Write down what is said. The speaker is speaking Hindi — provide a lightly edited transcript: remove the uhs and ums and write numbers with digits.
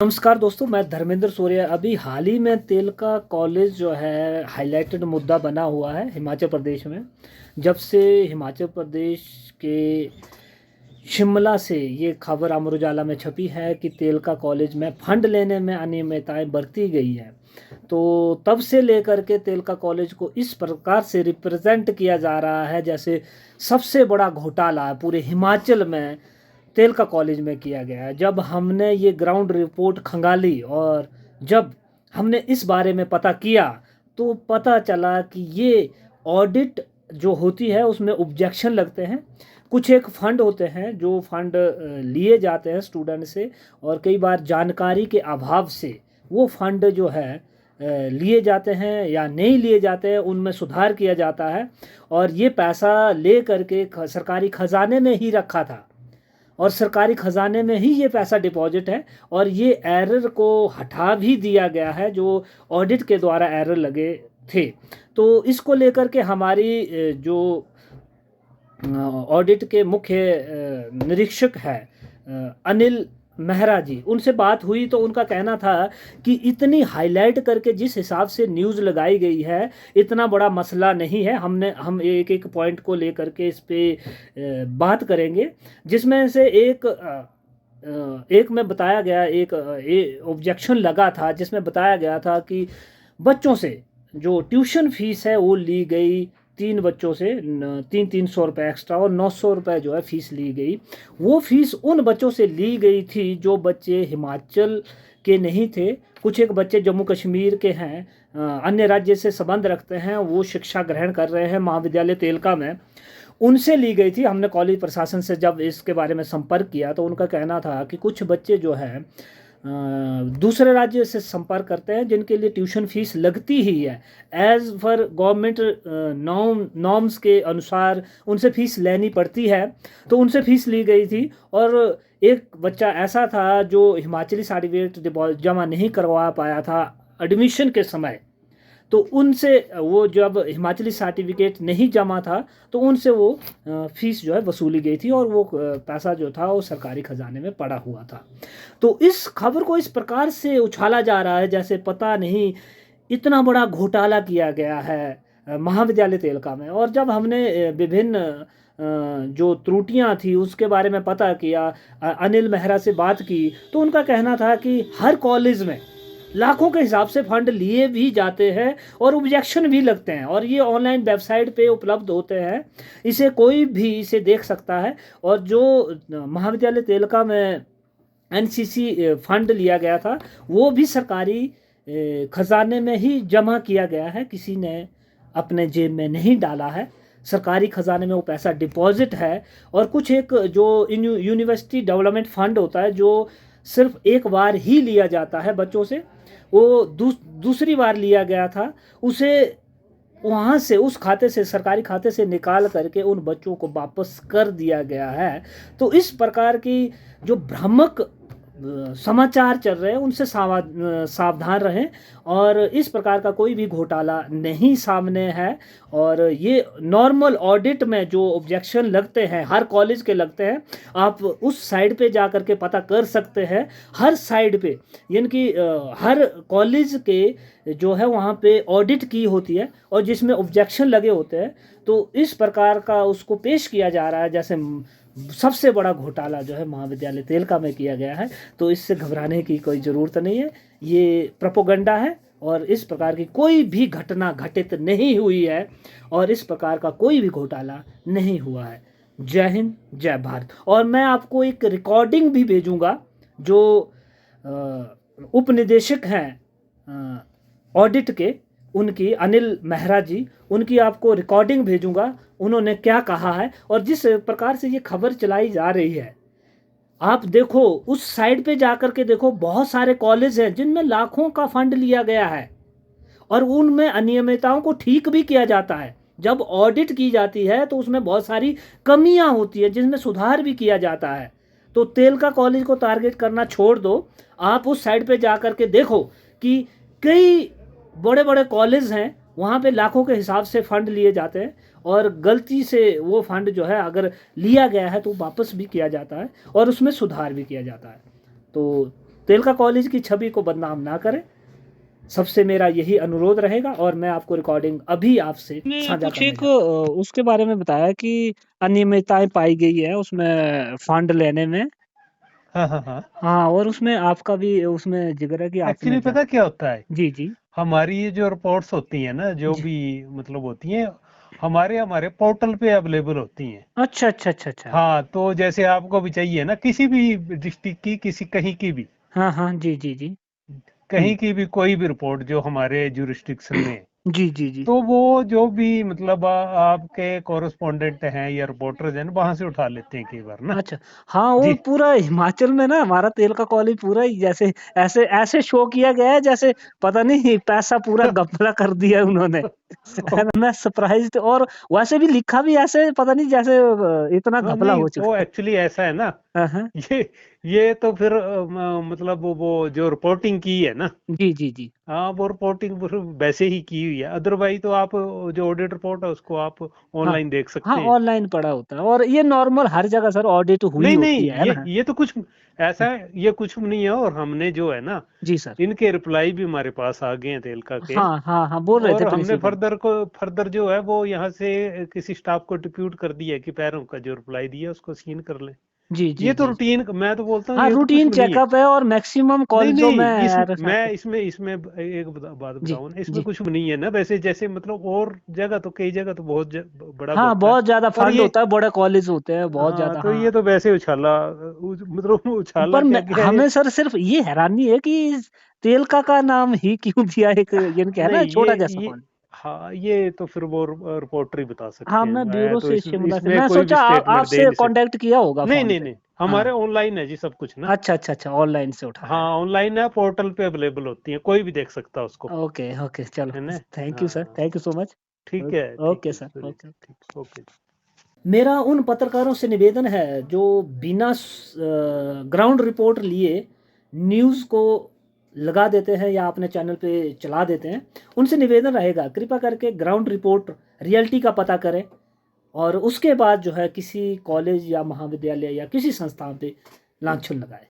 नमस्कार दोस्तों, मैं धर्मेंद्र सूर्या। अभी हाल ही में तेलका कॉलेज जो है हाईलाइटेड मुद्दा बना हुआ है हिमाचल प्रदेश में। जब से हिमाचल प्रदेश के शिमला से ये खबर अमर उजाला में छपी है कि तेलका कॉलेज में फंड लेने में अनियमितताएं बरती गई है, तो तब से लेकर के तेलका कॉलेज को इस प्रकार से रिप्रेजेंट किया जा रहा है जैसे सबसे बड़ा घोटाला है पूरे हिमाचल में तेलका कॉलेज में किया गया है। जब हमने ये ग्राउंड रिपोर्ट खंगाली और जब हमने इस बारे में पता किया तो पता चला कि ये ऑडिट जो होती है उसमें ऑब्जेक्शन लगते हैं। कुछ एक फंड होते हैं जो फंड लिए जाते हैं स्टूडेंट से, और कई बार जानकारी के अभाव से वो फंड जो है लिए जाते हैं या नहीं लिए जाते हैं, उनमें सुधार किया जाता है। और ये पैसा ले करके सरकारी खजाने में ही रखा था और सरकारी खजाने में ही ये पैसा डिपॉजिट है, और ये एरर को हटा भी दिया गया है जो ऑडिट के द्वारा एरर लगे थे। तो इसको लेकर के हमारी जो ऑडिट के मुख्य निरीक्षक है अनिल मेहरा जी, उनसे बात हुई तो उनका कहना था कि इतनी हाईलाइट करके जिस हिसाब से न्यूज़ लगाई गई है इतना बड़ा मसला नहीं है। हम एक एक पॉइंट को लेकर के इस पे बात करेंगे, जिसमें से एक में बताया गया, एक ऑब्जेक्शन लगा था जिसमें बताया गया था कि बच्चों से जो ट्यूशन फीस है वो ली गई, 3 बच्चों से 300 रुपये एक्स्ट्रा और 900 रुपये जो है फीस ली गई। वो फीस उन बच्चों से ली गई थी जो बच्चे हिमाचल के नहीं थे। कुछ एक बच्चे जम्मू कश्मीर के हैं, अन्य राज्य से संबंध रखते हैं, वो शिक्षा ग्रहण कर रहे हैं महाविद्यालय तेलका में, उनसे ली गई थी। हमने कॉलेज प्रशासन से जब इसके बारे में संपर्क किया तो उनका कहना था कि कुछ बच्चे जो हैं दूसरे राज्य से संपर्क करते हैं जिनके लिए ट्यूशन फीस लगती ही है, एज़ पर गवर्नमेंट नॉर्म्स के अनुसार उनसे फीस लेनी पड़ती है, तो उनसे फीस ली गई थी। और एक बच्चा ऐसा था जो हिमाचली सर्टिफिकेट जमा नहीं करवा पाया था एडमिशन के समय, तो उनसे वो जब हिमाचली सर्टिफिकेट नहीं जमा था तो उनसे वो फीस जो है वसूली गई थी और वो पैसा जो था वो सरकारी खजाने में पड़ा हुआ था। तो इस खबर को इस प्रकार से उछाला जा रहा है जैसे पता नहीं इतना बड़ा घोटाला किया गया है महाविद्यालय तेलका में। और जब हमने विभिन्न जो त्रुटियां थी उसके बारे में पता किया, अनिल मेहरा से बात की, तो उनका कहना था कि हर कॉलेज में लाखों के हिसाब से फंड लिए भी जाते हैं और ऑब्जेक्शन भी लगते हैं, और ये ऑनलाइन वेबसाइट पे उपलब्ध होते हैं, इसे कोई भी इसे देख सकता है। और जो महाविद्यालय तेलका में एनसीसी फंड लिया गया था वो भी सरकारी खजाने में ही जमा किया गया है, किसी ने अपने जेब में नहीं डाला है, सरकारी खजाने में वो पैसा डिपॉजिट है। और कुछ एक जो यूनिवर्सिटी डेवलपमेंट फंड होता है जो सिर्फ एक बार ही लिया जाता है बच्चों से, वो दूसरी बार लिया गया था, उसे वहाँ से उस खाते से सरकारी खाते से निकाल करके उन बच्चों को वापस कर दिया गया है। तो इस प्रकार की जो भ्रामक समाचार चल रहे हैं उनसे सावधान रहें, और इस प्रकार का कोई भी घोटाला नहीं सामने है। और ये नॉर्मल ऑडिट में जो ऑब्जेक्शन लगते हैं हर कॉलेज के लगते हैं, आप उस साइड पे जा कर के पता कर सकते हैं। हर साइड पे यानी कि हर कॉलेज के जो है वहाँ पे ऑडिट की होती है और जिसमें ऑब्जेक्शन लगे होते हैं, तो इस प्रकार का उसको पेश किया जा रहा है जैसे सबसे बड़ा घोटाला जो है महाविद्यालय तेलका में किया गया है। तो इससे घबराने की कोई ज़रूरत नहीं है, ये प्रोपोगंडा है और इस प्रकार की कोई भी घटना घटित नहीं हुई है और इस प्रकार का कोई भी घोटाला नहीं हुआ है। जय हिंद, जय भारत। और मैं आपको एक रिकॉर्डिंग भी भेजूंगा जो उप निदेशक हैं ऑडिट के, उनकी अनिल मेहरा जी, उनकी आपको रिकॉर्डिंग भेजूंगा, उन्होंने क्या कहा है। और जिस प्रकार से ये खबर चलाई जा रही है, आप देखो उस साइड पे जाकर के देखो, बहुत सारे कॉलेज हैं जिनमें लाखों का फंड लिया गया है और उनमें अनियमितताओं को ठीक भी किया जाता है। जब ऑडिट की जाती है तो उसमें बहुत सारी कमियां होती है जिसमें सुधार भी किया जाता है। तो तेलका कॉलेज को टारगेट करना छोड़ दो, आप उस साइड पे जाकर के देखो कि कई बड़े बड़े कॉलेज हैं, वहाँ पे लाखों के हिसाब से फंड लिए जाते हैं और गलती से वो फंड जो है अगर लिया गया है तो वापस भी किया जाता है और उसमें सुधार भी किया जाता है। तो तेलका कॉलेज की छवि को बदनाम ना करें, सबसे मेरा यही अनुरोध रहेगा। और मैं आपको रिकॉर्डिंग अभी आपसे में साझा कुछ करने एक जा रहा हूँ। उसके बारे में बताया कि अनियमितताएं पाई गई है उसमें फंड लेने में। हाँ हाँ हाँ। हाँ, और उसमें आपका भी उसमें जिक्र है कि आपने एक्चुअली पता क्या होता है, जी जी हमारी ये जो रिपोर्ट्स होती है ना, जो जी। भी मतलब होती हैं, हमारे हमारे पोर्टल पे अवेलेबल होती हैं। अच्छा अच्छा अच्छा अच्छा। हाँ, तो जैसे आपको भी चाहिए ना, किसी भी डिस्ट्रिक्ट की, किसी कहीं की भी, हाँ हाँ जी जी जी। कहीं की भी कोई भी रिपोर्ट जो हमारे जुरिस्डिक्शन में है, जी जी जी। तो वो जो भी मतलब आपके कॉरेस्पॉन्डेंट हैं या रिपोर्टर्स हैं, वहां से उठा लेते हैं कई बार ना। अच्छा। हाँ, और जी। पूरा हिमाचल में ना हमारा तेल का कॉलेज पूरा ही जैसे ऐसे ऐसे शो किया गया है जैसे पता नहीं पैसा पूरा घपला कर दिया उन्होंने। है ना? मैं सरप्राइज्ड, और वैसे भी लिखा भी ऐसे पता नहीं जैसे इतना हाँ, घपला नहीं हो वो चुका है। एक्चुअली ऐसा है ना, हाँ, हाँ। ये ये तो फिर मतलब वो जो रिपोर्टिंग की है ना, जी, जी, जी। हाँ वो रिपोर्टिंग वैसे ही की हुई है। अदरवाइज तो आप जो ऑडिट रिपोर्ट है उसको आप हाँ। ऑनलाइन देख हाँ, सकते हैं। ऑनलाइन पड़ा होता है और ये नॉर्मल हर जगह सर ऑडिट हुई नहीं होती नहीं, है ना? ये तो कुछ ऐसा है, ये कुछ नहीं है। और हमने जो है ना, जी सर। इनके रिप्लाई भी हमारे पास आ गए हैं तेलका के। हाँ, हाँ, हाँ, बोल रहे थे और हमने प्रिंसिपल। फर्दर जो है वो यहाँ से किसी स्टाफ को डिप्यूट कर दिया है कि पैरों का जो रिप्लाई दिया उसको सीन कर लें। जी, जी, ये तो जी। रूटीन, मैं तो बोलता हूँ हाँ, ये तो कुछ रूटीन भी नहीं है। चेकअप है और मैक्सिमम नहीं कॉलेजों में नहीं, यार साहब। मैं इसमें इसमें एक बात जी, बताऊं ना, इसमें जी। कुछ नहीं है ना वैसे। जैसे मतलब और जगह तो, कई जगह तो बहुत बड़ा हाँ, होता है। बहुत ज़्यादा और फंड ये, होता है, बड़े कॉलेज होते हैं बहुत हाँ ज़्यादा, तो हाँ। ये तो वैसे उछाला, मतलब उछाला पर क्या मैं गया है। हमें सर सिर्फ ये हैरानी है कि तेलका का नाम ही क्यों दिया, एक यानी कि है ना नहीं छोटा जैसा ये कॉलेज। हाँ, ये तो फिर वो रिपोर्टर ही बता हाँ, सकते हैं। मैं मैं ब्यूरो तो से शिमला से इसमें मैं कोई भी सोचा स्टेटमेंट दे आपसे नहीं सकता। कांटेक्ट किया होगा नहीं फ़ोन नहीं पे। नहीं, हाँ। हमारे ऑनलाइन है जी सब कुछ ना। अच्छा, अच्छा, अच्छा, ऑनलाइन से उठाया हाँ, है। ऑनलाइन है, पोर्टल पे अवेलेबल होती है, कोई भी देख सकता है उसको। ओके, ओके, चलो है ना। थैंक यू सर, हाँ, थैंक यू सो मच। ठीक है, ओके ठीक है, सर, चलिए, ओके। ठीक, ओके। मेरा उन पत्रकारों से निवेदन है जो बिना ग्राउंड रिपोर्ट लिए न्यूज़ को लगा देते हैं या अपने चैनल पे चला देते हैं, उनसे निवेदन रहेगा कृपया करके ग्राउंड रिपोर्ट रियलिटी का पता करें और उसके बाद जो है किसी कॉलेज या महाविद्यालय या किसी संस्थान पे लांछन लगाएं।